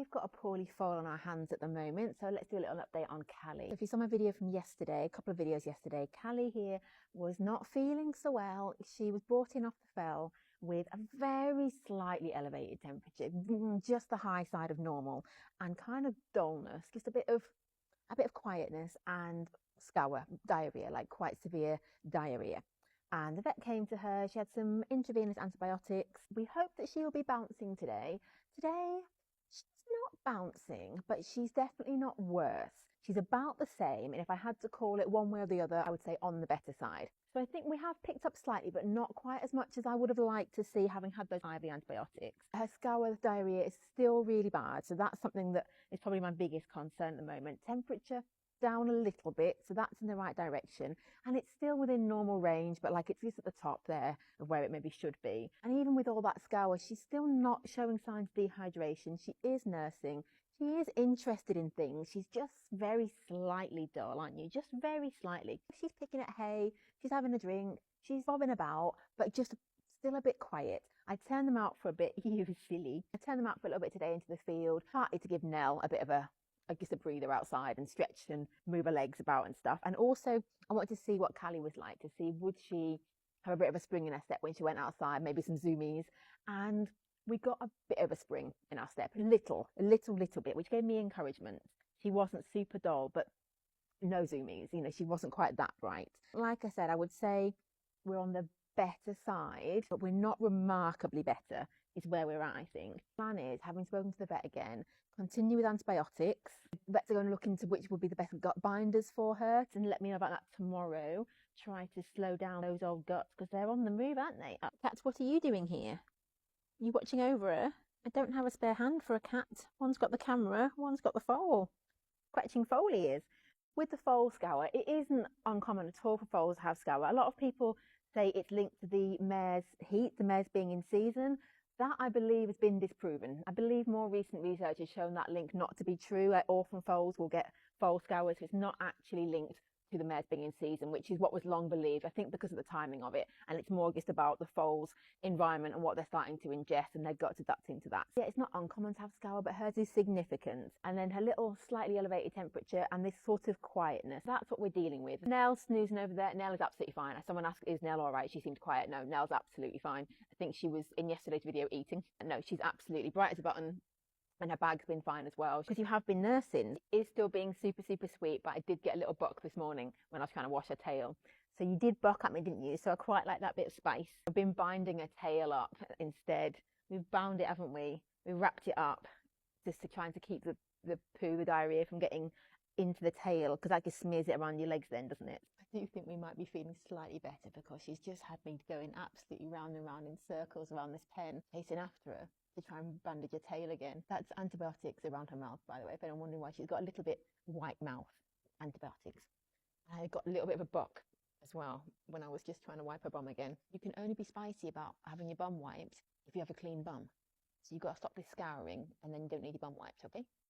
We've got a poorly foal on our hands at the moment, so let's do a little update on Callie. If you saw my video from yesterday, a couple of videos yesterday, Callie here was not feeling so well. She was brought in off the fell with a very slightly elevated temperature, just the high side of normal, and kind of dullness, just a bit of quietness and scour, diarrhea, like quite severe diarrhea. And the vet came to her. She had some intravenous antibiotics. We hope that she will be bouncing today. Today, she's not bouncing, but she's definitely not worse. She's about the same, and if I had to call it one way or the other, I would say on the better side. So I think we have picked up slightly, but not quite as much as I would have liked to see having had those IV antibiotics. Her scour diarrhea is still really bad, so that's something that is probably my biggest concern at the moment. Temperature down a little bit, so that's in the right direction, and it's still within normal range, but like it's just at the top there of where it maybe should be. And even with all that scour, she's still not showing signs of dehydration. She is nursing, she is interested in things, she's just very slightly dull, aren't you? Just very slightly. She's picking at hay, she's having a drink, she's bobbing about, but just still a bit quiet. I turned them out for a bit. You silly. I turned them out for a little bit today into the field, partly to give Nell a bit of a breather outside and stretch and move her legs about and stuff. And also I wanted to see what Callie was like, to see would she have a bit of a spring in her step when she went outside, maybe some zoomies. And we got a bit of a spring in our step, a little bit, which gave me encouragement. She wasn't super dull, but no zoomies, you know, she wasn't quite that bright. Like I said, I would say we're on the better side, but we're not remarkably better is where we're at, I think. Plan is, having spoken to the vet again, continue with antibiotics. Vets are going to look into which would be the best gut binders for her and let me know about that tomorrow. Try to slow down those old guts because they're on the move, aren't they? Cat, what are you doing here? You watching over her? I don't have a spare hand for a cat. One's got the camera, one's got the foal. Scratching foal ears. With the foal scour, it isn't uncommon at all for foals to have scour. A lot of people say it's linked to the mare's heat, the mare's being in season. That, I believe, has been disproven. I believe more recent research has shown that link not to be true. Orphan foals will get foal scours, so it's not actually linked to the mares being in season, which is what was long believed, I think because of the timing of it. And it's more just about the foal's environment and what they're starting to ingest and their guts adapting to that. So yeah, it's not uncommon to have scour, but hers is significant. And then her little slightly elevated temperature and this sort of quietness, that's what we're dealing with. Nell snoozing over there. Nell is absolutely fine. Someone asked, is Nell all right? She seemed quiet. No, Nell's absolutely fine. I think she was in yesterday's video eating. No, she's absolutely bright as a button. And her bag's been fine as well. Because you have been nursing. It is still being super sweet, but I did get a little buck this morning when I was trying to wash her tail. So you did buck at me, didn't you? So I quite like that bit of spice. I've been binding her tail up instead. We've bound it, haven't we? We wrapped it up just to try to keep the poo, the diarrhea from getting into the tail, because that just smears it around your legs then, doesn't it? I do think we might be feeling slightly better because she's just had me going absolutely round and round in circles around this pen, chasing after her to try and bandage her tail again. That's antibiotics around her mouth, by the way, if anyone's wondering why she's got a little bit white mouth. Antibiotics. I got a little bit of a buck as well when I was just trying to wipe her bum again. You can only be spicy about having your bum wiped if you have a clean bum. So you've got to stop this scouring and then you don't need your bum wiped, okay?